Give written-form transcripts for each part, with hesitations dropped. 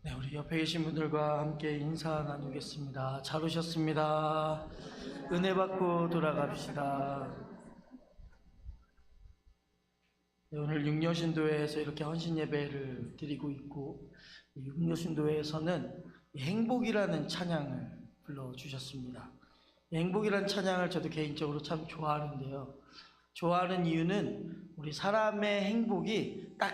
네, 우리 옆에 계신 분들과 함께 인사 나누겠습니다. 잘 오셨습니다. 은혜 받고 돌아갑시다. 네, 오늘 육려신도회에서 이렇게 헌신 예배를 드리고 있고, 육려신도회에서는 행복이라는 찬양을 불러주셨습니다. 행복이라는 찬양을 저도 개인적으로 참 좋아하는데요. 좋아하는 이유는 우리 사람의 행복이 딱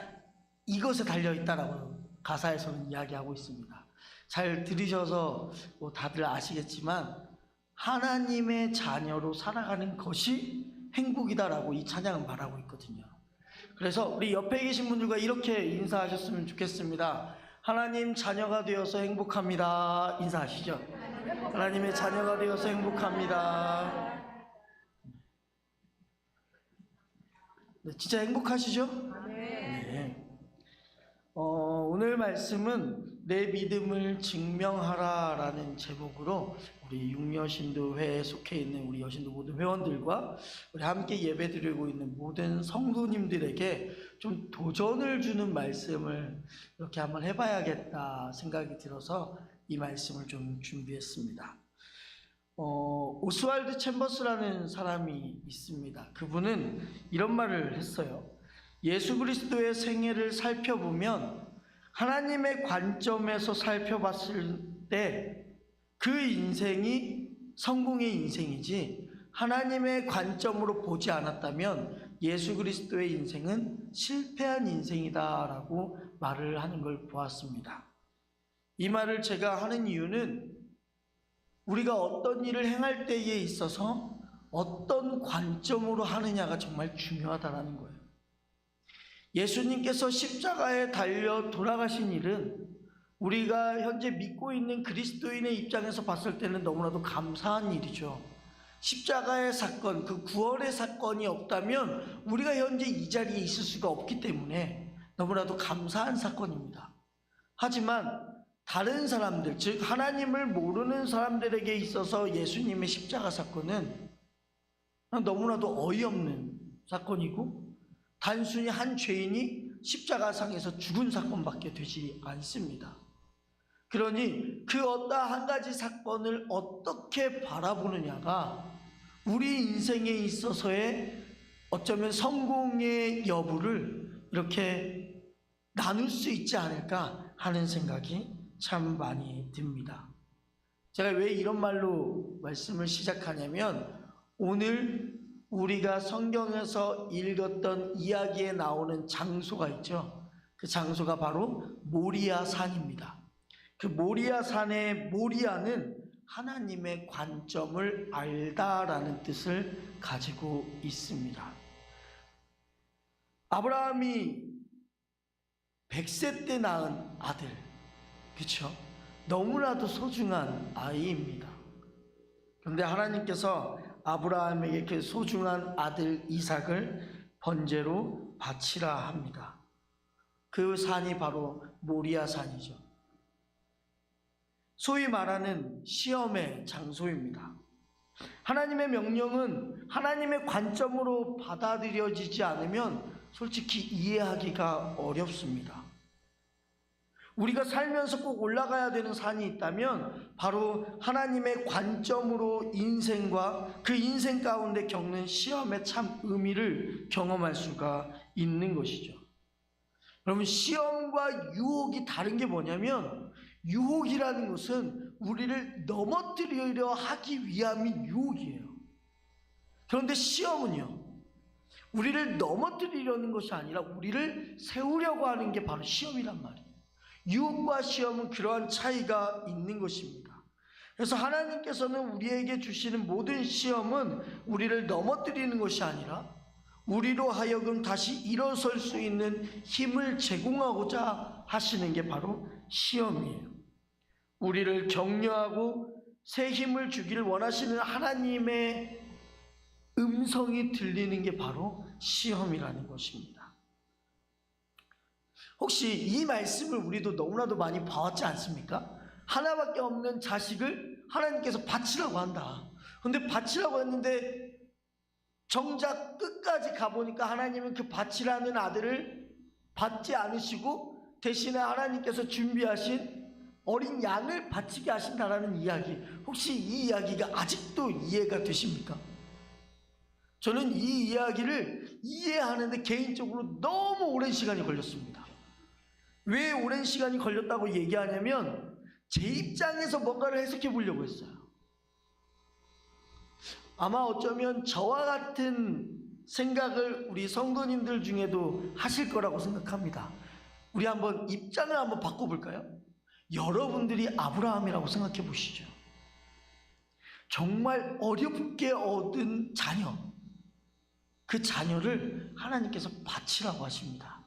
이것에 달려있다라고 가사에서는 이야기하고 있습니다. 잘 들으셔서 다들 아시겠지만 하나님의 자녀로 살아가는 것이 행복이다라고 이 찬양은 말하고 있거든요. 그래서 우리 옆에 계신 분들과 이렇게 인사하셨으면 좋겠습니다. 하나님 자녀가 되어서 행복합니다. 인사하시죠. 하나님의 자녀가 되어서 행복합니다. 네, 진짜 행복하시죠? 네. 오늘 말씀은 내 믿음을 증명하라 라는 제목으로 우리 육려신도회에 속해 있는 우리 여신도 모든 회원들과 우리 함께 예배드리고 있는 모든 성도님들에게 좀 도전을 주는 말씀을 이렇게 한번 해봐야겠다 생각이 들어서 이 말씀을 좀 준비했습니다. 오스왈드 챔버스라는 사람이 있습니다. 그분은 이런 말을 했어요. 예수 그리스도의 생애를 살펴보면 하나님의 관점에서 살펴봤을 때 그 인생이 성공의 인생이지 하나님의 관점으로 보지 않았다면 예수 그리스도의 인생은 실패한 인생이다라고 말을 하는 걸 보았습니다. 이 말을 제가 하는 이유는 우리가 어떤 일을 행할 때에 있어서 어떤 관점으로 하느냐가 정말 중요하다는 거예요. 예수님께서 십자가에 달려 돌아가신 일은 우리가 현재 믿고 있는 그리스도인의 입장에서 봤을 때는 너무나도 감사한 일이죠. 십자가의 사건, 그 구원의 사건이 없다면 우리가 현재 이 자리에 있을 수가 없기 때문에 너무나도 감사한 사건입니다. 하지만 다른 사람들, 즉 하나님을 모르는 사람들에게 있어서 예수님의 십자가 사건은 너무나도 어이없는 사건이고 단순히 한 죄인이 십자가상에서 죽은 사건밖에 되지 않습니다. 그러니 그 어떠한 한 가지 사건을 어떻게 바라보느냐가 우리 인생에 있어서의 어쩌면 성공의 여부를 이렇게 나눌 수 있지 않을까 하는 생각이 참 많이 듭니다. 제가 왜 이런 말로 말씀을 시작하냐면 오늘 우리가 성경에서 읽었던 이야기에 나오는 장소가 있죠. 그 장소가 바로 모리아 산입니다. 그 모리아 산의 모리아는 하나님의 관점을 알다라는 뜻을 가지고 있습니다. 아브라함이 100세 때 낳은 아들, 그렇죠? 너무나도 소중한 아이입니다. 그런데 하나님께서 아브라함에게 그 소중한 아들 이삭을 번제로 바치라 합니다. 그 산이 바로 모리아 산이죠. 소위 말하는 시험의 장소입니다. 하나님의 명령은 하나님의 관점으로 받아들여지지 않으면 솔직히 이해하기가 어렵습니다. 우리가 살면서 꼭 올라가야 되는 산이 있다면 바로 하나님의 관점으로 인생과 그 인생 가운데 겪는 시험의 참 의미를 경험할 수가 있는 것이죠. 여러분, 시험과 유혹이 다른 게 뭐냐면 유혹이라는 것은 우리를 넘어뜨리려 하기 위함인 유혹이에요. 그런데 시험은요, 우리를 넘어뜨리려는 것이 아니라 우리를 세우려고 하는 게 바로 시험이란 말이에요. 유혹과 시험은 그러한 차이가 있는 것입니다. 그래서 하나님께서는 우리에게 주시는 모든 시험은 우리를 넘어뜨리는 것이 아니라 우리로 하여금 다시 일어설 수 있는 힘을 제공하고자 하시는 게 바로 시험이에요. 우리를 격려하고 새 힘을 주기를 원하시는 하나님의 음성이 들리는 게 바로 시험이라는 것입니다. 혹시 이 말씀을 우리도 너무나도 많이 봐왔지 않습니까? 하나밖에 없는 자식을 하나님께서 바치라고 한다. 그런데 바치라고 했는데 정작 끝까지 가보니까 하나님은 그 바치라는 아들을 받지 않으시고 대신에 하나님께서 준비하신 어린 양을 바치게 하신다라는 이야기, 혹시 이 이야기가 아직도 이해가 되십니까? 저는 이 이야기를 이해하는데 개인적으로 너무 오랜 시간이 걸렸습니다. 왜 오랜 시간이 걸렸다고 얘기하냐면 제 입장에서 뭔가를 해석해 보려고 했어요. 아마 어쩌면 저와 같은 생각을 우리 성도님들 중에도 하실 거라고 생각합니다. 우리 한번 입장을 한번 바꿔볼까요? 여러분들이 아브라함이라고 생각해 보시죠. 정말 어렵게 얻은 자녀, 그 자녀를 하나님께서 바치라고 하십니다.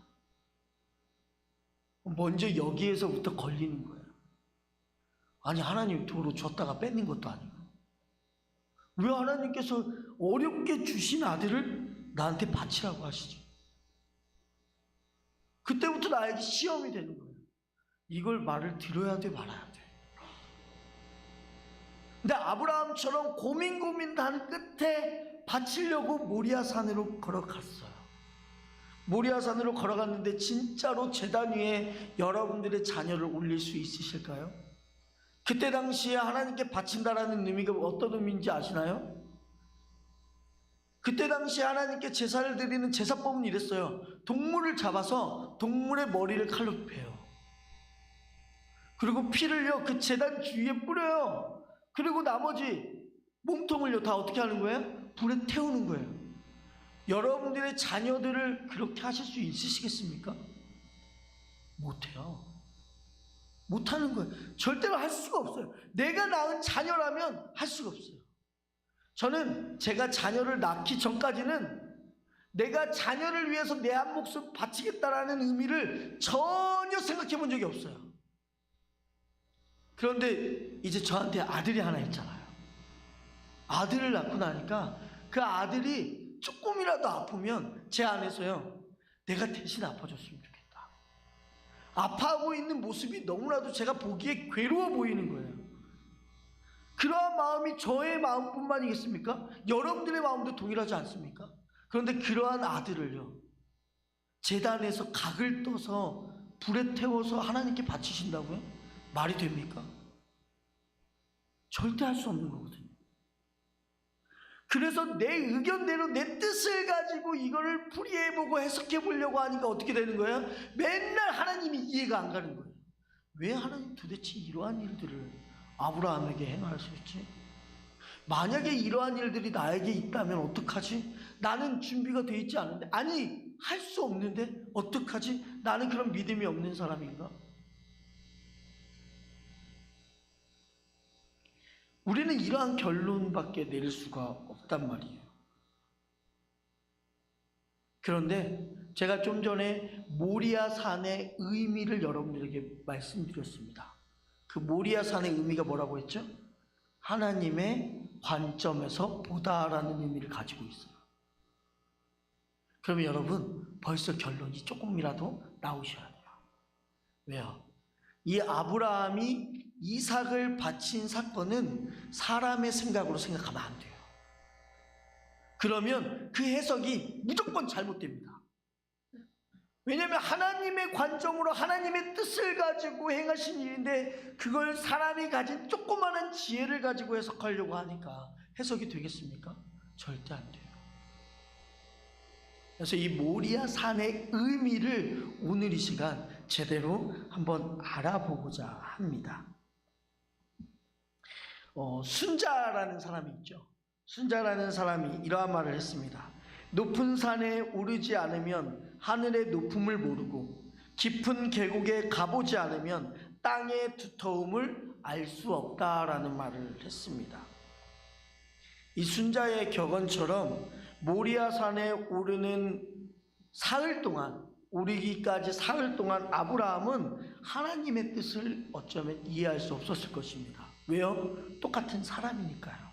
먼저 여기에서부터 걸리는 거예요. 아니, 하나님 도로 줬다가 뺏는 것도 아니고 왜 하나님께서 어렵게 주신 아들을 나한테 바치라고 하시죠? 그때부터 나에게 시험이 되는 거예요. 이걸 말을 들어야 돼, 말아야 돼. 근데 아브라함처럼 고민한 끝에 바치려고 모리아산으로 걸어갔어요. 모리아산으로 걸어갔는데 진짜로 제단 위에 여러분들의 자녀를 올릴 수 있으실까요? 그때 당시에 하나님께 바친다라는 의미가 어떤 의미인지 아시나요? 그때 당시에 하나님께 제사를 드리는 제사법은 이랬어요. 동물을 잡아서 동물의 머리를 칼로 베요. 그리고 피를요 그 제단 주위에 뿌려요. 그리고 나머지 몸통을요 다 어떻게 하는 거예요? 불에 태우는 거예요. 여러분들의 자녀들을 그렇게 하실 수 있으시겠습니까? 못해요. 못하는 거예요. 절대로 할 수가 없어요. 내가 낳은 자녀라면 할 수가 없어요. 저는 제가 자녀를 낳기 전까지는 내가 자녀를 위해서 내 한 목숨 바치겠다라는 의미를 전혀 생각해 본 적이 없어요. 그런데 이제 저한테 아들이 하나 있잖아요. 아들을 낳고 나니까 그 아들이 조금이라도 아프면 제 안에서요, 내가 대신 아파줬으면 좋겠다. 아파하고 있는 모습이 너무나도 제가 보기에 괴로워 보이는 거예요. 그러한 마음이 저의 마음뿐만이겠습니까? 여러분들의 마음도 동일하지 않습니까? 그런데 그러한 아들을요, 제단에서 각을 떠서 불에 태워서 하나님께 바치신다고요? 말이 됩니까? 절대 할 수 없는 거거든요. 그래서 내 의견대로 내 뜻을 가지고 이거를 풀이해보고 해석해보려고 하니까 어떻게 되는 거예요? 맨날 하나님이 이해가 안 가는 거예요. 왜 하나님 도대체 이러한 일들을 아브라함에게 행할 수 있지? 만약에 이러한 일들이 나에게 있다면 어떡하지? 나는 준비가 돼 있지 않은데, 아니 할 수 없는데 어떡하지? 나는 그런 믿음이 없는 사람인가? 우리는 이러한 결론밖에 내릴 수가 없단 말이에요. 그런데 제가 좀 전에 모리아산의 의미를 여러분들에게 말씀드렸습니다. 그 모리아산의 의미가 뭐라고 했죠? 하나님의 관점에서 보다라는 의미를 가지고 있어요. 그러면 여러분 벌써 결론이 조금이라도 나오셔야 돼요. 왜요? 이 아브라함이 이삭을 바친 사건은 사람의 생각으로 생각하면 안 돼요. 그러면 그 해석이 무조건 잘못됩니다. 왜냐하면 하나님의 관점으로 하나님의 뜻을 가지고 행하신 일인데 그걸 사람이 가진 조그마한 지혜를 가지고 해석하려고 하니까 해석이 되겠습니까? 절대 안 돼요. 그래서 이 모리아 산의 의미를 오늘 이 시간 제대로 한번 알아보고자 합니다. 순자라는 사람이 있죠. 순자라는 사람이 이러한 말을 했습니다. 높은 산에 오르지 않으면 하늘의 높음을 모르고 깊은 계곡에 가보지 않으면 땅의 두터움을 알 수 없다라는 말을 했습니다. 이 순자의 격언처럼 모리아 산에 오르는 사흘 동안, 오르기까지 사흘 동안 아브라함은 하나님의 뜻을 어쩌면 이해할 수 없었을 것입니다. 왜요? 똑같은 사람이니까요.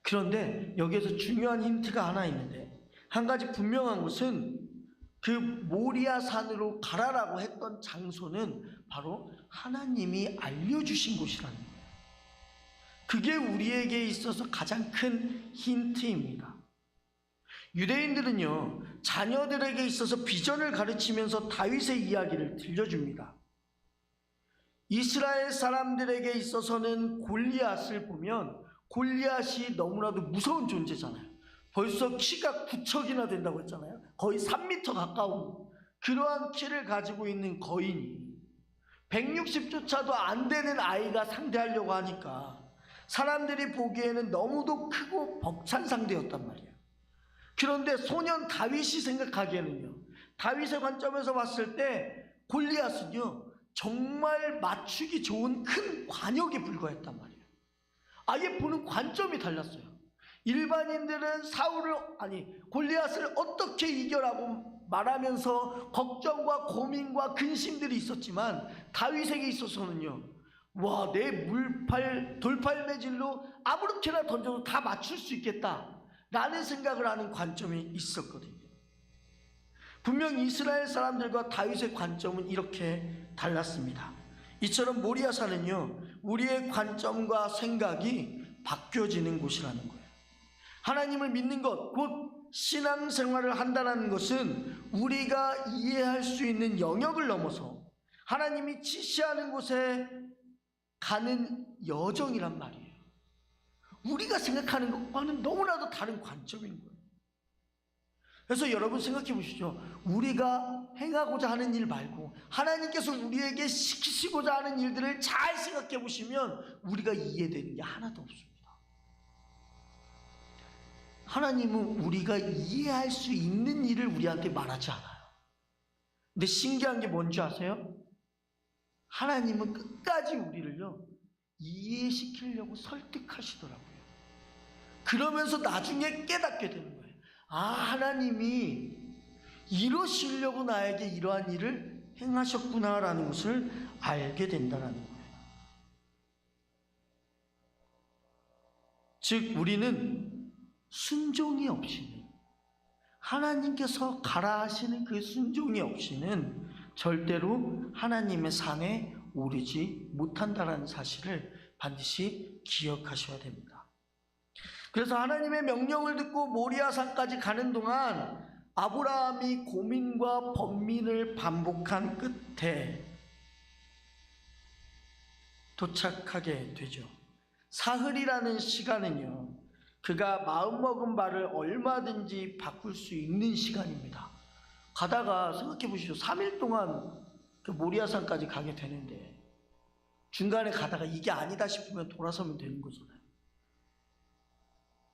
그런데 여기에서 중요한 힌트가 하나 있는데, 한 가지 분명한 것은 그 모리아 산으로 가라라고 했던 장소는 바로 하나님이 알려주신 곳이라는 거예요. 그게 우리에게 있어서 가장 큰 힌트입니다. 유대인들은요, 자녀들에게 있어서 비전을 가르치면서 다윗의 이야기를 들려줍니다. 이스라엘 사람들에게 있어서는 골리앗을 보면 골리앗이 너무나도 무서운 존재잖아요. 벌써 키가 9척이나 된다고 했잖아요. 거의 3m 가까운 그러한 키를 가지고 있는 거인이 160조차도 안 되는 아이가 상대하려고 하니까 사람들이 보기에는 너무도 크고 벅찬 상대였단 말이에요. 그런데 소년 다윗이 생각하기에는요, 다윗의 관점에서 봤을 때 골리앗은요 정말 맞추기 좋은 큰 관역에 불과했단 말이에요. 아예 보는 관점이 달랐어요. 일반인들은 골리앗을 어떻게 이겨라고 말하면서 걱정과 고민과 근심들이 있었지만 다윗에게 있어서는요, 와, 내 돌팔 매질로 아무렇게나 던져도 다 맞출 수 있겠다 라는 생각을 하는 관점이 있었거든요. 분명 이스라엘 사람들과 다윗의 관점은 이렇게 달랐습니다. 이처럼 모리아산은요, 우리의 관점과 생각이 바뀌어지는 곳이라는 거예요. 하나님을 믿는 것, 곧 신앙생활을 한다는 것은 우리가 이해할 수 있는 영역을 넘어서 하나님이 지시하는 곳에 가는 여정이란 말이에요. 우리가 생각하는 것과는 너무나도 다른 관점인 거예요. 그래서 여러분 생각해 보시죠. 우리가 행하고자 하는 일 말고 하나님께서 우리에게 시키시고자 하는 일들을 잘 생각해 보시면 우리가 이해되는 게 하나도 없습니다. 하나님은 우리가 이해할 수 있는 일을 우리한테 말하지 않아요. 근데 신기한 게 뭔지 아세요? 하나님은 끝까지 우리를요 이해시키려고 설득하시더라고요. 그러면서 나중에 깨닫게 되는 거예요. 아, 하나님이 이러시려고 나에게 이러한 일을 행하셨구나라는 것을 알게 된다는 거예요. 즉 우리는 순종이 없이는, 하나님께서 가라 하시는 그 순종이 없이는 절대로 하나님의 산에 오르지 못한다는 사실을 반드시 기억하셔야 됩니다. 그래서 하나님의 명령을 듣고 모리아산까지 가는 동안 아브라함이 고민과 번민을 반복한 끝에 도착하게 되죠. 사흘이라는 시간은요, 그가 마음먹은 바를 얼마든지 바꿀 수 있는 시간입니다. 가다가 생각해 보시죠. 3일 동안 그 모리아산까지 가게 되는데 중간에 가다가 이게 아니다 싶으면 돌아서면 되는 거잖아요.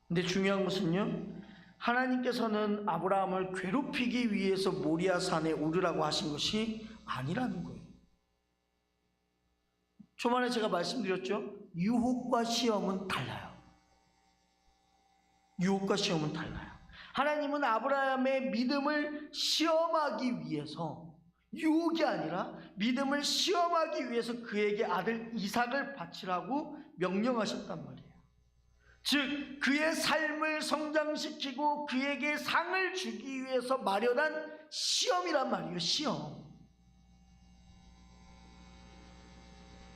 근데 중요한 것은요, 하나님께서는 아브라함을 괴롭히기 위해서 모리아산에 오르라고 하신 것이 아니라는 거예요. 초반에 제가 말씀드렸죠. 유혹과 시험은 달라요. 유혹과 시험은 달라요. 하나님은 아브라함의 믿음을 시험하기 위해서, 유혹이 아니라 믿음을 시험하기 위해서 그에게 아들 이삭을 바치라고 명령하셨단 말이에요. 즉 그의 삶을 성장시키고 그에게 상을 주기 위해서 마련한 시험이란 말이에요. 시험.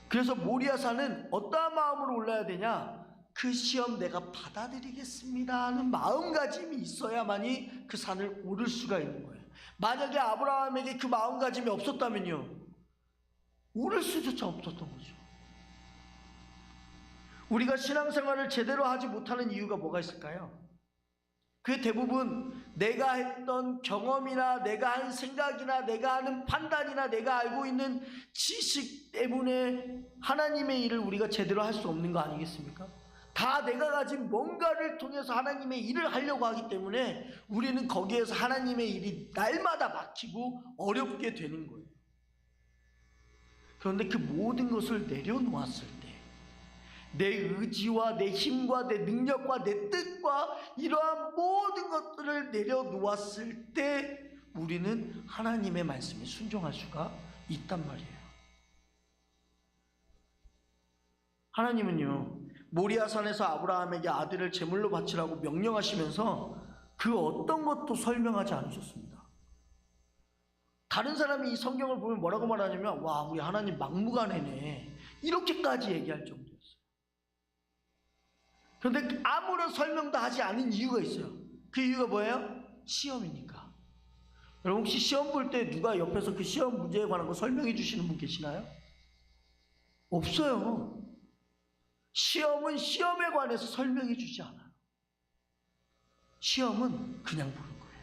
그래서 모리아산은 어떠한 마음으로 올라야 되냐? 그 시험 내가 받아들이겠습니다 하는 마음가짐이 있어야만이 그 산을 오를 수가 있는 거예요. 만약에 아브라함에게 그 마음가짐이 없었다면요, 오를 수조차 없었던 거죠. 우리가 신앙생활을 제대로 하지 못하는 이유가 뭐가 있을까요? 그게 대부분 내가 했던 경험이나 내가 한 생각이나 내가 하는 판단이나 내가 알고 있는 지식 때문에 하나님의 일을 우리가 제대로 할 수 없는 거 아니겠습니까? 다 내가 가진 뭔가를 통해서 하나님의 일을 하려고 하기 때문에 우리는 거기에서 하나님의 일이 날마다 막히고 어렵게 되는 거예요. 그런데 그 모든 것을 내려놓았을 때, 내 의지와 내 힘과 내 능력과 내 뜻과 이러한 모든 것들을 내려놓았을 때 우리는 하나님의 말씀에 순종할 수가 있단 말이에요. 하나님은요, 모리아산에서 아브라함에게 아들을 제물로 바치라고 명령하시면서 그 어떤 것도 설명하지 않으셨습니다. 다른 사람이 이 성경을 보면 뭐라고 말하냐면, 와, 우리 하나님 막무가내네, 이렇게까지 얘기할 정도였어요. 그런데 아무런 설명도 하지 않은 이유가 있어요. 그 이유가 뭐예요? 시험이니까. 여러분 혹시 시험 볼 때 누가 옆에서 그 시험 문제에 관한 거 설명해 주시는 분 계시나요? 없어요. 시험은 시험에 관해서 설명해 주지 않아요. 시험은 그냥 보는 거예요.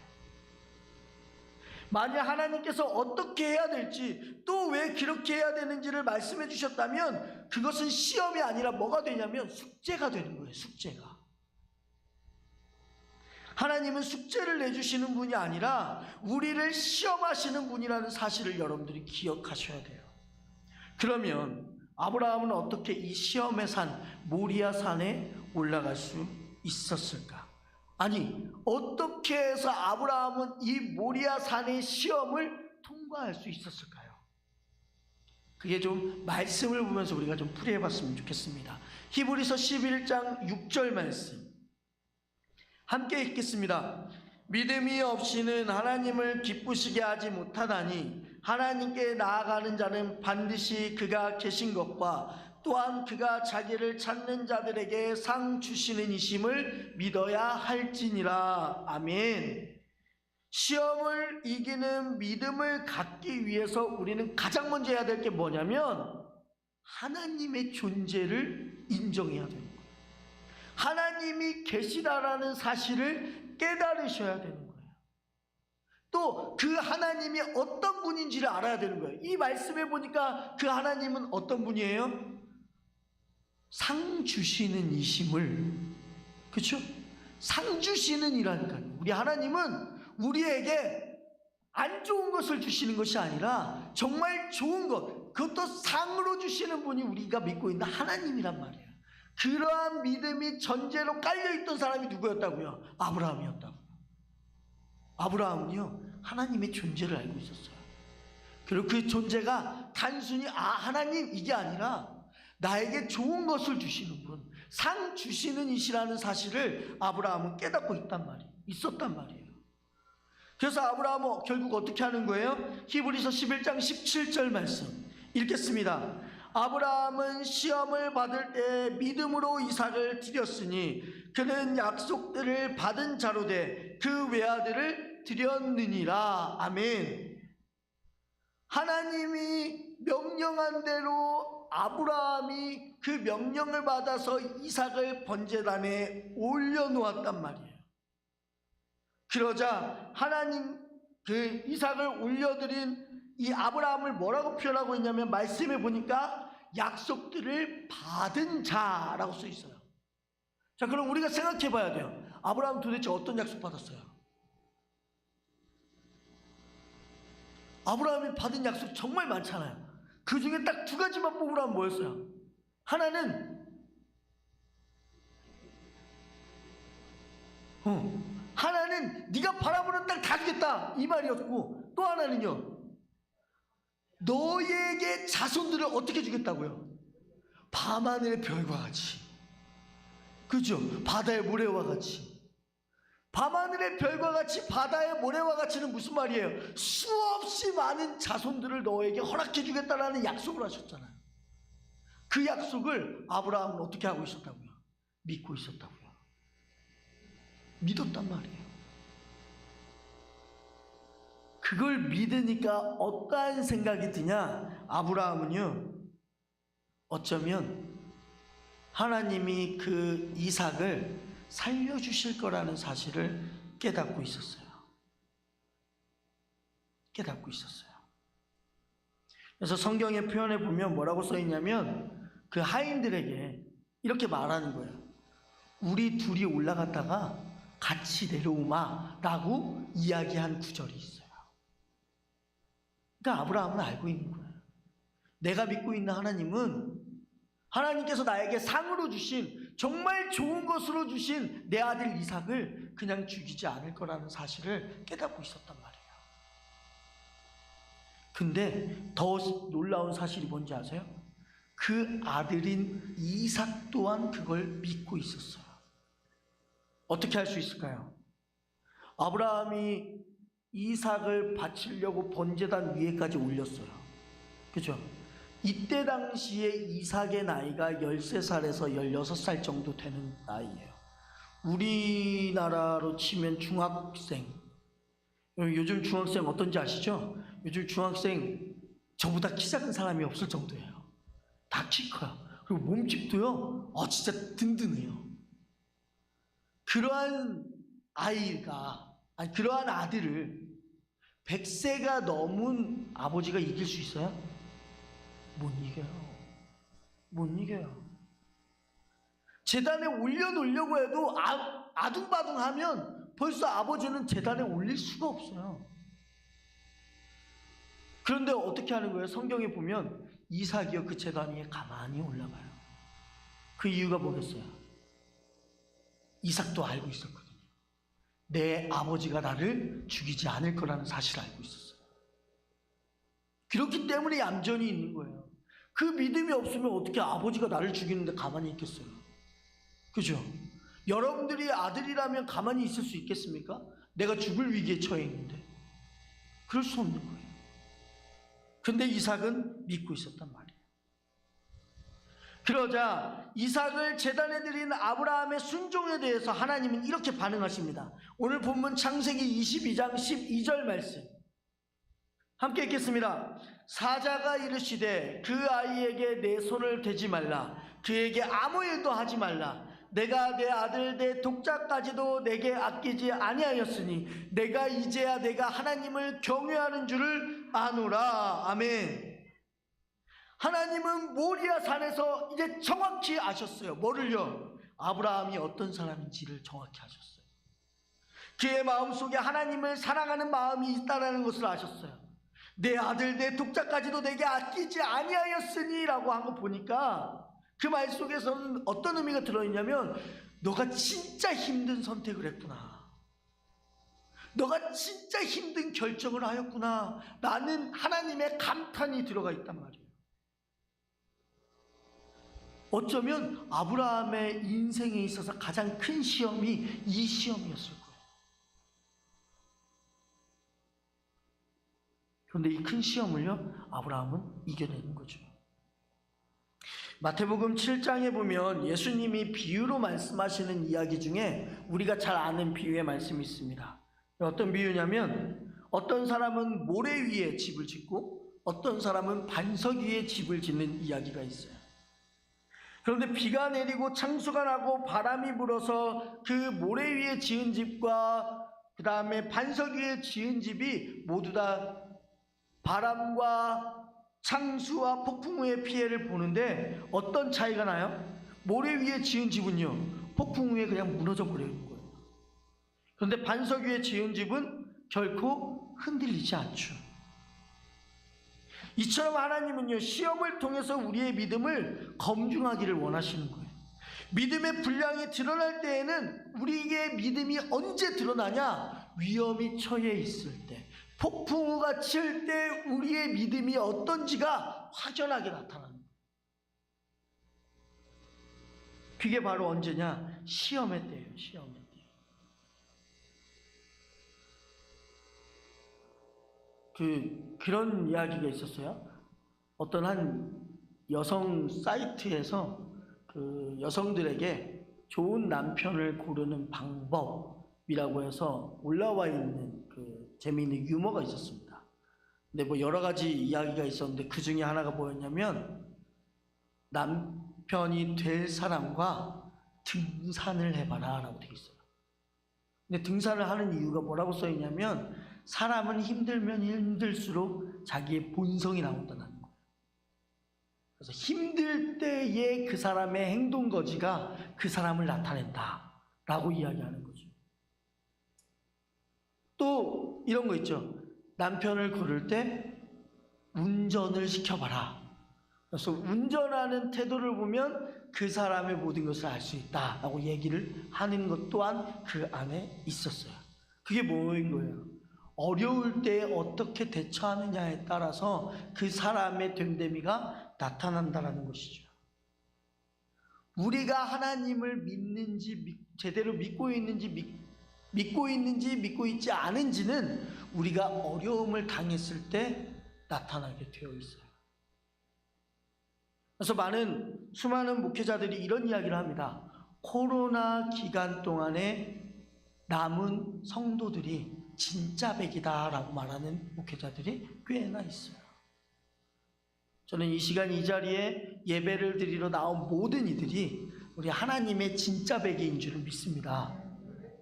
만약 하나님께서 어떻게 해야 될지, 또 왜 그렇게 해야 되는지를 말씀해 주셨다면 그것은 시험이 아니라 뭐가 되냐면 숙제가 되는 거예요. 숙제가. 하나님은 숙제를 내주시는 분이 아니라 우리를 시험하시는 분이라는 사실을 여러분들이 기억하셔야 돼요. 그러면 아브라함은 어떻게 이 시험의 산 모리아 산에 올라갈 수 있었을까? 아니, 어떻게 해서 아브라함은 이 모리아 산의 시험을 통과할 수 있었을까요? 그게 좀 말씀을 보면서 우리가 좀 풀이해 봤으면 좋겠습니다. 히브리서 11장 6절 말씀 함께 읽겠습니다. 믿음이 없이는 하나님을 기쁘시게 하지 못하다니 하나님께 나아가는 자는 반드시 그가 계신 것과 또한 그가 자기를 찾는 자들에게 상 주시는 이심을 믿어야 할지니라. 아멘. 시험을 이기는 믿음을 갖기 위해서 우리는 가장 먼저 해야 될 게 뭐냐면 하나님의 존재를 인정해야 되는 거예요. 하나님이 계시다라는 사실을 깨달으셔야 되는 거예요. 또 그 하나님이 어떤 분인지를 알아야 되는 거예요. 이 말씀에 보니까 그 하나님은 어떤 분이에요? 상 주시는 이심을, 그렇죠? 상 주시는 이라니까요. 우리 하나님은 우리에게 안 좋은 것을 주시는 것이 아니라 정말 좋은 것, 그것도 상으로 주시는 분이 우리가 믿고 있는 하나님이란 말이에요. 그러한 믿음이 전제로 깔려있던 사람이 누구였다고요? 아브라함이었다고요. 아브라함은요 하나님의 존재를 알고 있었어요. 그리고 그 존재가 단순히 하나님 이게 아니라 나에게 좋은 것을 주시는 분, 상 주시는 이시라는 사실을 아브라함은 깨닫고 있었단 말이에요. 그래서 아브라함은 결국 어떻게 하는 거예요? 히브리서 11장 17절 말씀 읽겠습니다. 아브라함은 시험을 받을 때 믿음으로 이삭을 드렸으니 그는 약속들을 받은 자로 돼 그 외아들을 드렸느니라. 아멘. 하나님이 명령한 대로 아브라함이 그 명령을 받아서 이삭을 번제단에 올려놓았단 말이에요. 그러자 하나님 그 이삭을 올려드린 이 아브라함을 뭐라고 표현하고 있냐면 말씀에 보니까 약속들을 받은 자라고 써 있어요. 자, 그럼 우리가 생각해 봐야 돼요. 아브라함 도대체 어떤 약속 받았어요? 아브라함이 받은 약속 정말 많잖아요. 그 중에 딱 두 가지만 뽑으라면 뭐였어요? 하나는 하나는 네가 바라보는 땅 다 주겠다 이 말이었고, 또 하나는요 너에게 자손들을 어떻게 주겠다고요? 밤하늘의 별과 같이, 그죠? 바다의 모래와 같이. 밤하늘의 별과 같이 바다의 모래와 같이는 무슨 말이에요? 수없이 많은 자손들을 너에게 허락해 주겠다라는 약속을 하셨잖아요. 그 약속을 아브라함은 어떻게 하고 있었다고요? 믿고 있었다고요. 믿었단 말이에요. 그걸 믿으니까 어떠한 생각이 드냐? 아브라함은요 어쩌면 하나님이 그 이삭을 살려주실 거라는 사실을 깨닫고 있었어요. 깨닫고 있었어요. 그래서 성경의 표현에 보면 뭐라고 써 있냐면 그 하인들에게 이렇게 말하는 거예요. 우리 둘이 올라갔다가 같이 내려오마 라고 이야기한 구절이 있어요. 그러니까 아브라함은 알고 있는 거예요. 내가 믿고 있는 하나님은 하나님께서 나에게 상으로 주신 정말 좋은 것으로 주신 내 아들 이삭을 그냥 죽이지 않을 거라는 사실을 깨닫고 있었단 말이에요. 근데 더 놀라운 사실이 뭔지 아세요? 그 아들인 이삭 또한 그걸 믿고 있었어요. 어떻게 할 수 있을까요? 아브라함이 이삭을 바치려고 번제단 위에까지 올렸어요. 그렇죠? 이때 당시에 이삭의 나이가 13살에서 16살 정도 되는 나이예요. 우리나라로 치면 중학생. 요즘 중학생 어떤지 아시죠? 요즘 중학생 저보다 키 작은 사람이 없을 정도예요. 다 키 커요. 그리고 몸집도요, 진짜 든든해요. 그러한 그러한 아들을 100세가 넘은 아버지가 이길 수 있어요? 못 이겨요. 못 이겨요. 제단에 올려놓으려고 해도 아둥바둥하면 벌써 아버지는 제단에 올릴 수가 없어요. 그런데 어떻게 하는 거예요? 성경에 보면 이삭이요, 그 제단 위에 가만히 올라가요. 그 이유가 뭐겠어요? 이삭도 알고 있었거든요. 내 아버지가 나를 죽이지 않을 거라는 사실을 알고 있었어요. 그렇기 때문에 얌전히 있는 거예요. 그 믿음이 없으면 어떻게 아버지가 나를 죽이는데 가만히 있겠어요? 그죠? 여러분들이 아들이라면 가만히 있을 수 있겠습니까? 내가 죽을 위기에 처해 있는데. 그럴 수 없는 거예요. 근데 이삭은 믿고 있었단 말이에요. 그러자 이삭을 제단에 드린 아브라함의 순종에 대해서 하나님은 이렇게 반응하십니다. 오늘 본문 창세기 22장 12절 말씀 함께 읽겠습니다. 사자가 이르시되 그 아이에게 내 손을 대지 말라. 그에게 아무 일도 하지 말라. 내가 내 아들 내 독자까지도 내게 아끼지 아니하였으니 내가 이제야 내가 하나님을 경외하는 줄을 아노라. 아멘. 하나님은 모리아 산에서 이제 정확히 아셨어요. 뭐를요? 아브라함이 어떤 사람인지를 정확히 아셨어요. 그의 마음속에 하나님을 사랑하는 마음이 있다는 것을 아셨어요. 내 아들 내 독자까지도 내게 아끼지 아니하였으니 라고 한 거 보니까 그 말 속에서는 어떤 의미가 들어있냐면 너가 진짜 힘든 선택을 했구나. 너가 진짜 힘든 결정을 하였구나. 라는 하나님의 감탄이 들어가 있단 말이에요. 어쩌면 아브라함의 인생에 있어서 가장 큰 시험이 이 시험이었을 거예요. 그런데 이 큰 시험을요, 아브라함은 이겨내는 거죠. 마태복음 7장에 보면 예수님이 비유로 말씀하시는 이야기 중에 우리가 잘 아는 비유의 말씀이 있습니다. 어떤 비유냐면 어떤 사람은 모래 위에 집을 짓고 어떤 사람은 반석 위에 집을 짓는 이야기가 있어요. 그런데 비가 내리고 창수가 나고 바람이 불어서 그 모래 위에 지은 집과 그 다음에 반석 위에 지은 집이 모두 다 바람과 창수와 폭풍 후의 피해를 보는데 어떤 차이가 나요? 모래 위에 지은 집은요, 폭풍 후에 그냥 무너져 버리는 거예요. 그런데 반석 위에 지은 집은 결코 흔들리지 않죠. 이처럼 하나님은요, 시험을 통해서 우리의 믿음을 검증하기를 원하시는 거예요. 믿음의 분량이 드러날 때에는 우리의 믿음이 언제 드러나냐? 위험이 처해 있을 때, 폭풍우가 칠 때 우리의 믿음이 어떤지가 확연하게 나타나는 거예요. 그게 바로 언제냐? 시험의 때예요. 시험의 때. 그런 이야기가 있었어요. 어떤 한 여성 사이트에서 그 여성들에게 좋은 남편을 고르는 방법이라고 해서 올라와 있는 그 재미있는 유머가 있었습니다. 근데 뭐 여러 가지 이야기가 있었는데 그 중에 하나가 뭐였냐면 남편이 될 사람과 등산을 해봐라 라고 되어 있어요. 근데 등산을 하는 이유가 뭐라고 써 있냐면 사람은 힘들면 힘들수록 자기의 본성이 나온다는 거예요. 그래서 힘들 때의 그 사람의 행동 거지가 그 사람을 나타낸다 라고 이야기하는 거죠. 또 이런 거 있죠. 남편을 고를 때 운전을 시켜봐라. 그래서 운전하는 태도를 보면 그 사람의 모든 것을 알 수 있다 라고 얘기를 하는 것 또한 그 안에 있었어요. 그게 뭐인 거예요? 어려울 때 어떻게 대처하느냐에 따라서 그 사람의 됨됨이가 나타난다는 것이죠. 우리가 하나님을 믿는지 제대로 믿고 있는지 믿고 있지 않은지는 우리가 어려움을 당했을 때 나타나게 되어 있어요. 그래서 수많은 목회자들이 이런 이야기를 합니다. 코로나 기간 동안에 남은 성도들이 진짜 백이다 라고 말하는 목회자들이 꽤나 있어요. 저는 이 시간 이 자리에 예배를 드리러 나온 모든 이들이 우리 하나님의 진짜 베개인 줄을 믿습니다.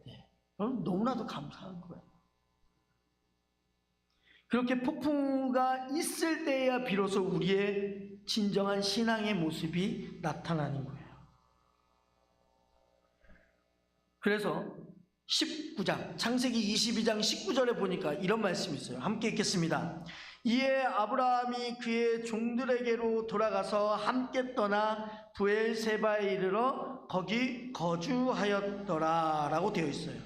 네. 여러분 너무나도 감사한 거예요. 그렇게 폭풍우가 있을 때야 비로소 우리의 진정한 신앙의 모습이 나타나는 거예요. 그래서 19장, 창세기 22장 19절에 보니까 이런 말씀이 있어요. 함께 읽겠습니다. 이에 아브라함이 그의 종들에게로 돌아가서 함께 떠나 브엘세바에 이르러 거기 거주하였더라 라고 되어 있어요.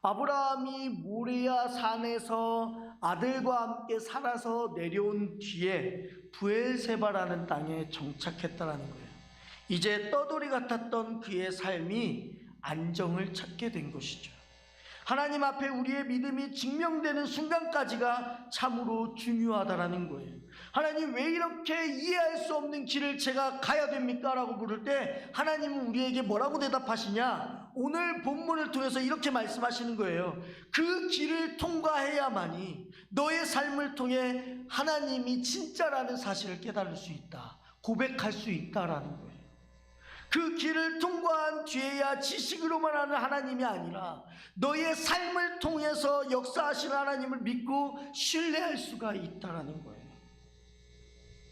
아브라함이 모리아 산에서 아들과 함께 살아서 내려온 뒤에 브엘세바라는 땅에 정착했다라는 거예요. 이제 떠돌이 같았던 그의 삶이 안정을 찾게 된 것이죠. 하나님 앞에 우리의 믿음이 증명되는 순간까지가 참으로 중요하다라는 거예요. 하나님 왜 이렇게 이해할 수 없는 길을 제가 가야 됩니까? 라고 물을 때 하나님은 우리에게 뭐라고 대답하시냐? 오늘 본문을 통해서 이렇게 말씀하시는 거예요. 그 길을 통과해야만이 너의 삶을 통해 하나님이 진짜라는 사실을 깨달을 수 있다. 고백할 수 있다라는 거예요. 그 길을 통과한 뒤에야 지식으로만 하는 하나님이 아니라 너의 삶을 통해서 역사하시는 하나님을 믿고 신뢰할 수가 있다는 거예요.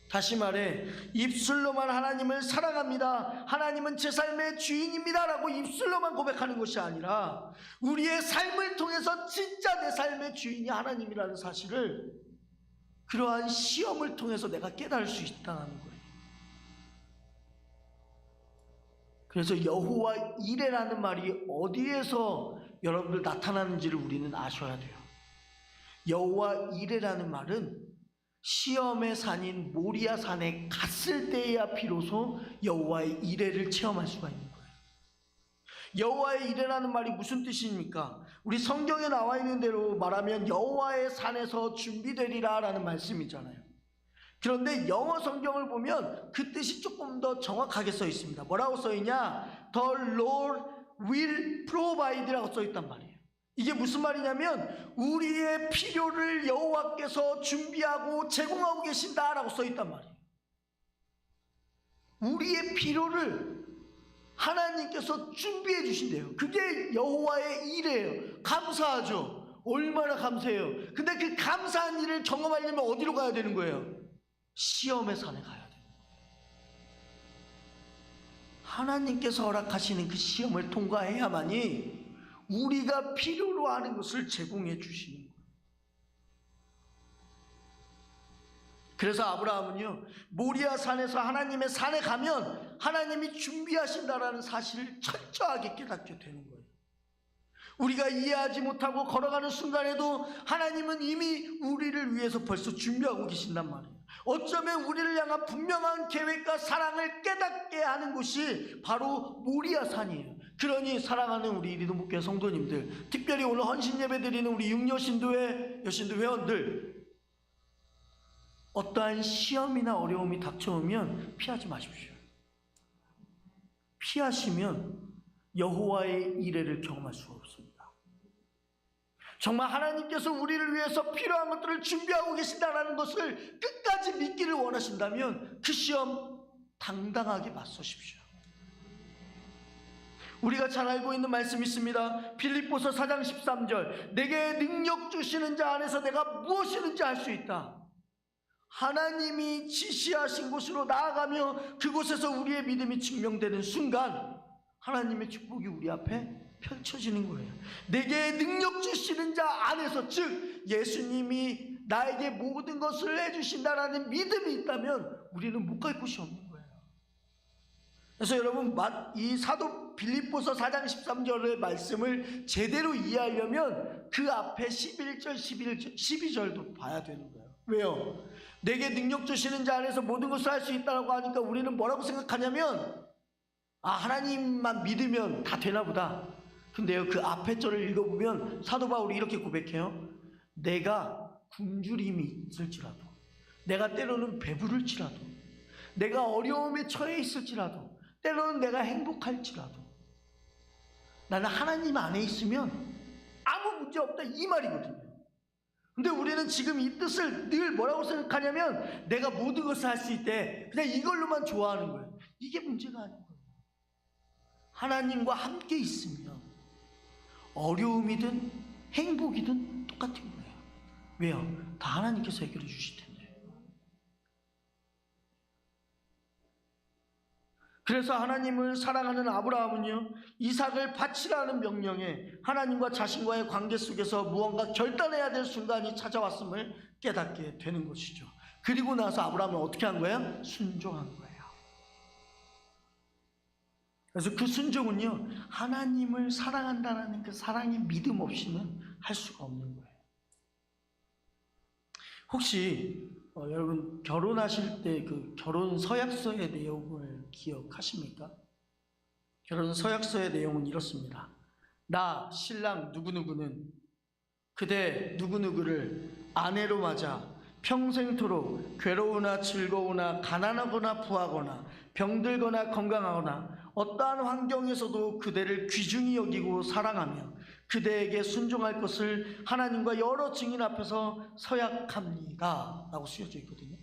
다시 말해 입술로만 하나님을 사랑합니다, 하나님은 제 삶의 주인입니다 라고 입술로만 고백하는 것이 아니라 우리의 삶을 통해서 진짜 내 삶의 주인이 하나님이라는 사실을 그러한 시험을 통해서 내가 깨달을 수 있다는 거예요. 그래서 여호와 이레라는 말이 어디에서 여러분들 나타나는지를 우리는 아셔야 돼요. 여호와 이레라는 말은 시험의 산인 모리아 산에 갔을 때야 비로소 여호와의 이레를 체험할 수가 있는 거예요. 여호와의 이레라는 말이 무슨 뜻입니까? 우리 성경에 나와 있는 대로 말하면 여호와의 산에서 준비되리라 라는 말씀이잖아요. 그런데 영어 성경을 보면 그 뜻이 조금 더 정확하게 써 있습니다. 뭐라고 써 있냐? The Lord will provide라고 써 있단 말이에요. 이게 무슨 말이냐면 우리의 필요를 여호와께서 준비하고 제공하고 계신다라고 써 있단 말이에요. 우리의 필요를 하나님께서 준비해 주신대요. 그게 여호와의 일이에요. 감사하죠. 얼마나 감사해요. 근데 그 감사한 일을 경험하려면 어디로 가야 되는 거예요? 시험의 산에 가야 돼요. 하나님께서 허락하시는 그 시험을 통과해야만이 우리가 필요로 하는 것을 제공해 주시는 거예요. 그래서 아브라함은요, 모리아 산에서 하나님의 산에 가면 하나님이 준비하신다라는 사실을 철저하게 깨닫게 되는 거예요. 우리가 이해하지 못하고 걸어가는 순간에도 하나님은 이미 우리를 위해서 벌써 준비하고 계신단 말이에요. 어쩌면 우리를 향한 분명한 계획과 사랑을 깨닫게 하는 곳이 바로 모리아 산이에요. 그러니 사랑하는 우리 이리도목교회 성도님들, 특별히 오늘 헌신 예배 드리는 우리 육여신도회 여신도 회원들, 어떠한 시험이나 어려움이 닥쳐오면 피하지 마십시오. 피하시면 여호와의 이레를 경험할 수가 없습니다. 정말 하나님께서 우리를 위해서 필요한 것들을 준비하고 계신다는 것을 끝까지 믿기를 원하신다면 그 시험 당당하게 맞서십시오. 우리가 잘 알고 있는 말씀이 있습니다. 빌립보서 4장 13절, 내게 능력 주시는 자 안에서 내가 무엇이든지 할 수 있다. 하나님이 지시하신 곳으로 나아가며 그곳에서 우리의 믿음이 증명되는 순간 하나님의 축복이 우리 앞에 펼쳐지는 거예요. 내게 능력 주시는 자 안에서, 즉 예수님이 나에게 모든 것을 해주신다라는 믿음이 있다면 우리는 못 갈 곳이 없는 거예요. 그래서 여러분, 이 사도 빌립보서 4장 13절의 말씀을 제대로 이해하려면 그 앞에 11절, 12절도 봐야 되는 거예요. 왜요? 내게 능력 주시는 자 안에서 모든 것을 할 수 있다고 하니까 우리는 뭐라고 생각하냐면, 아, 하나님만 믿으면 다 되나 보다. 근데요, 그 앞에 절을 읽어보면 사도 바울이 이렇게 고백해요. 내가 굶주림이 있을지라도, 내가 때로는 배부를지라도, 내가 어려움에 처해 있을지라도, 때로는 내가 행복할지라도 나는 하나님 안에 있으면 아무 문제 없다, 이 말이거든요. 근데 우리는 지금 이 뜻을 늘 뭐라고 생각하냐면 내가 모든 것을 할 수 있대. 그냥 이걸로만 좋아하는 거예요. 이게 문제가 아닌 거예요. 하나님과 함께 있으면 어려움이든 행복이든 똑같은 거예요. 왜요? 다 하나님께서 해결해 주실 텐데. 그래서 하나님을 사랑하는 아브라함은요, 이삭을 바치라는 명령에 하나님과 자신과의 관계 속에서 무언가 결단해야 될 순간이 찾아왔음을 깨닫게 되는 것이죠. 그리고 나서 아브라함은 어떻게 한 거예요? 순종한 거예요. 그래서 그 순종은요, 하나님을 사랑한다는 그 사랑의 믿음 없이는 할 수가 없는 거예요. 혹시 여러분 결혼하실 때 그 결혼 서약서의 내용을 기억하십니까? 결혼 서약서의 내용은 이렇습니다. 나 신랑 누구누구는 그대 누구누구를 아내로 맞아 평생토록 괴로우나 즐거우나 가난하거나 부하거나 병들거나 건강하거나 어떠한 환경에서도 그대를 귀중히 여기고 사랑하며 그대에게 순종할 것을 하나님과 여러 증인 앞에서 서약합니다 라고 쓰여져 있거든요.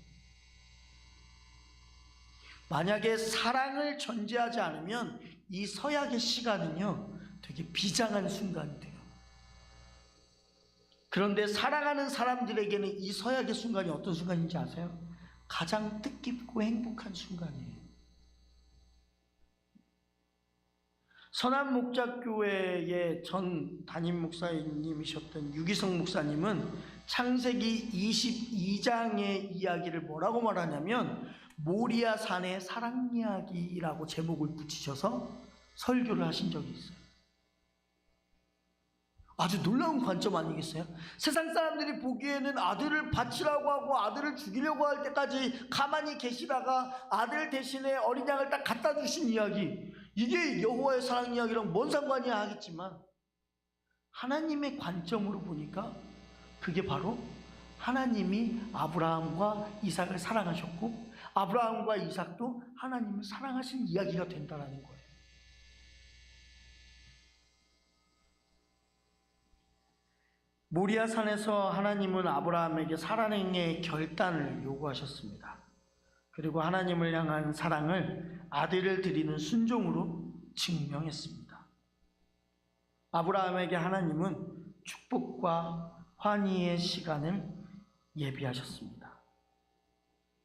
만약에 사랑을 전제하지 않으면 이 서약의 시간은요 되게 비장한 순간이 돼요. 그런데 사랑하는 사람들에게는 이 서약의 순간이 어떤 순간인지 아세요? 가장 뜻깊고 행복한 순간이에요. 선한목자교회의 전 담임 목사님이셨던 유기성 목사님은 창세기 22장의 이야기를 뭐라고 말하냐면 모리아 산의 사랑 이야기라고 제목을 붙이셔서 설교를 하신 적이 있어요. 아주 놀라운 관점 아니겠어요? 세상 사람들이 보기에는 아들을 바치라고 하고 아들을 죽이려고 할 때까지 가만히 계시다가 아들 대신에 어린 양을 딱 갖다 주신 이야기, 이게 여호와의 사랑 이야기랑 뭔 상관이야 하겠지만 하나님의 관점으로 보니까 그게 바로 하나님이 아브라함과 이삭을 사랑하셨고 아브라함과 이삭도 하나님을 사랑하신 이야기가 된다는 거예요. 모리아 산에서 하나님은 아브라함에게 사랑의 결단을 요구하셨습니다. 그리고 하나님을 향한 사랑을 아들을 드리는 순종으로 증명했습니다. 아브라함에게 하나님은 축복과 환희의 시간을 예비하셨습니다.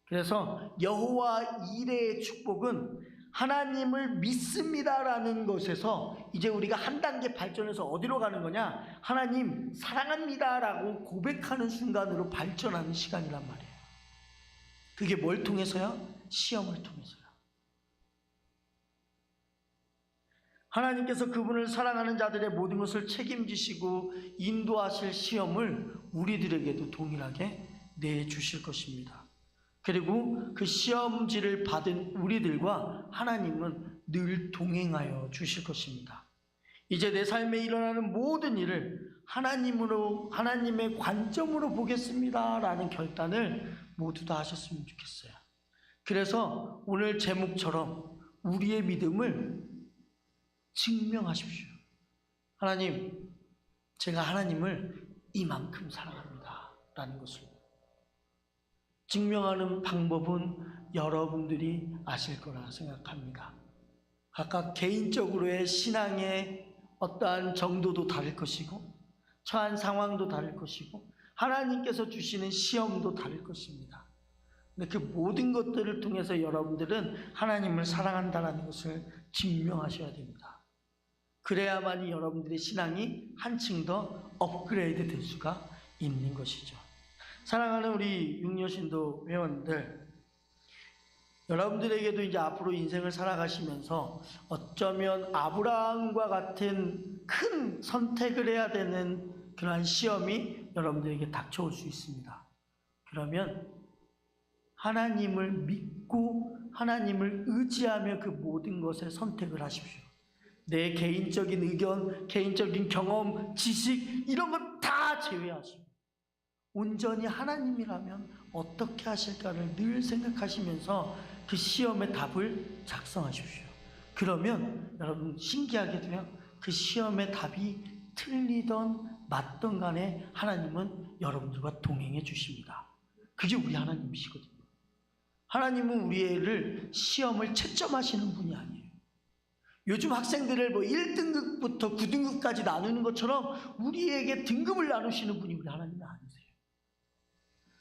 그래서 여호와 이레의 축복은 하나님을 믿습니다라는 것에서 이제 우리가 한 단계 발전해서 어디로 가는 거냐? 하나님 사랑합니다라고 고백하는 순간으로 발전하는 시간이란 말이에요. 그게 뭘 통해서요? 시험을 통해서요. 하나님께서 그분을 사랑하는 자들의 모든 것을 책임지시고 인도하실 시험을 우리들에게도 동일하게 내주실 것입니다. 그리고 그 시험지를 받은 우리들과 하나님은 늘 동행하여 주실 것입니다. 이제 내 삶에 일어나는 모든 일을 하나님의 관점으로 보겠습니다 라는 결단을 모두 다 하셨으면 좋겠어요. 그래서 오늘 제목처럼 우리의 믿음을 증명하십시오. 하나님, 제가 하나님을 이만큼 사랑합니다 라는 것을 증명하는 방법은 여러분들이 아실 거라 생각합니다. 각각 개인적으로의 신앙의 어떠한 정도도 다를 것이고 처한 상황도 다를 것이고 하나님께서 주시는 시험도 다를 것입니다. 근데 그 모든 것들을 통해서 여러분들은 하나님을 사랑한다는 것을 증명하셔야 됩니다. 그래야만이 여러분들의 신앙이 한층 더 업그레이드 될 수가 있는 것이죠. 사랑하는 우리 육려신도 회원들, 여러분들에게도 이제 앞으로 인생을 살아가시면서 어쩌면 아브라함과 같은 큰 선택을 해야 되는 그러한 시험이 여러분들에게 닥쳐올 수 있습니다. 그러면 하나님을 믿고 하나님을 의지하며 그 모든 것에 선택을 하십시오. 내 개인적인 의견, 개인적인 경험, 지식 이런 것 다 제외하시고 온전히 하나님이라면 어떻게 하실까를 늘 생각하시면서 그 시험의 답을 작성하십시오. 그러면 여러분 신기하게도요, 그 시험의 답이 틀리던 맞던 간에 하나님은 여러분들과 동행해 주십니다. 그게 우리 하나님이시거든요. 하나님은 우리를 시험을 채점하시는 분이 아니에요. 요즘 학생들을 뭐 1등급부터 9등급까지 나누는 것처럼 우리에게 등급을 나누시는 분이 우리 하나님은 아니세요.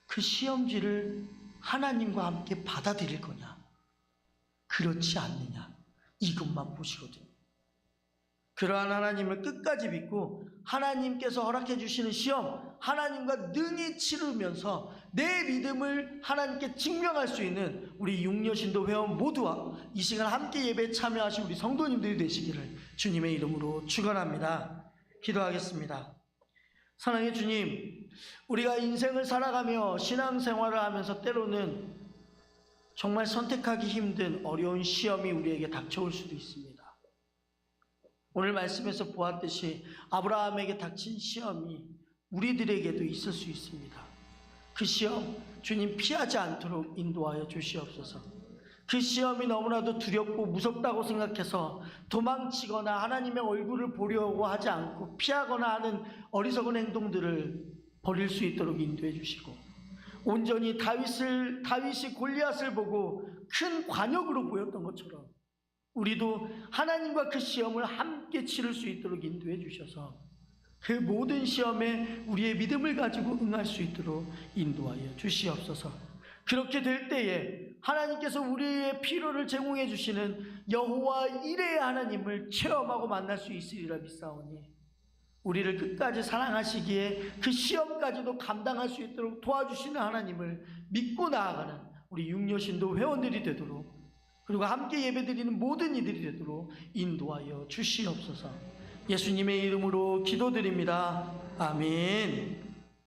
그 시험지를 하나님과 함께 받아들일 거냐, 그렇지 않느냐, 이것만 보시거든요. 그러한 하나님을 끝까지 믿고 하나님께서 허락해 주시는 시험, 하나님과 능히 치르면서 내 믿음을 하나님께 증명할 수 있는 우리 육려신도 회원 모두와 이 시간 함께 예배에 참여하신 우리 성도님들이 되시기를 주님의 이름으로 축원합니다. 기도하겠습니다. 사랑의 주님, 우리가 인생을 살아가며 신앙생활을 하면서 때로는 정말 선택하기 힘든 어려운 시험이 우리에게 닥쳐올 수도 있습니다. 오늘 말씀에서 보았듯이 아브라함에게 닥친 시험이 우리들에게도 있을 수 있습니다. 그 시험 주님 피하지 않도록 인도하여 주시옵소서. 그 시험이 너무나도 두렵고 무섭다고 생각해서 도망치거나 하나님의 얼굴을 보려고 하지 않고 피하거나 하는 어리석은 행동들을 버릴 수 있도록 인도해 주시고, 온전히 다윗이 골리앗을 보고 큰 관역으로 보였던 것처럼 우리도 하나님과 그 시험을 함께 치를 수 있도록 인도해 주셔서 그 모든 시험에 우리의 믿음을 가지고 응할 수 있도록 인도하여 주시옵소서. 그렇게 될 때에 하나님께서 우리의 필요를 제공해 주시는 여호와 이레의 하나님을 체험하고 만날 수 있으리라 믿사오니, 우리를 끝까지 사랑하시기에 그 시험까지도 감당할 수 있도록 도와주시는 하나님을 믿고 나아가는 우리 육려신도 회원들이 되도록, 그리고 함께 예배드리는 모든 이들이 되도록 인도하여 주시옵소서. 예수님의 이름으로 기도드립니다. 아멘.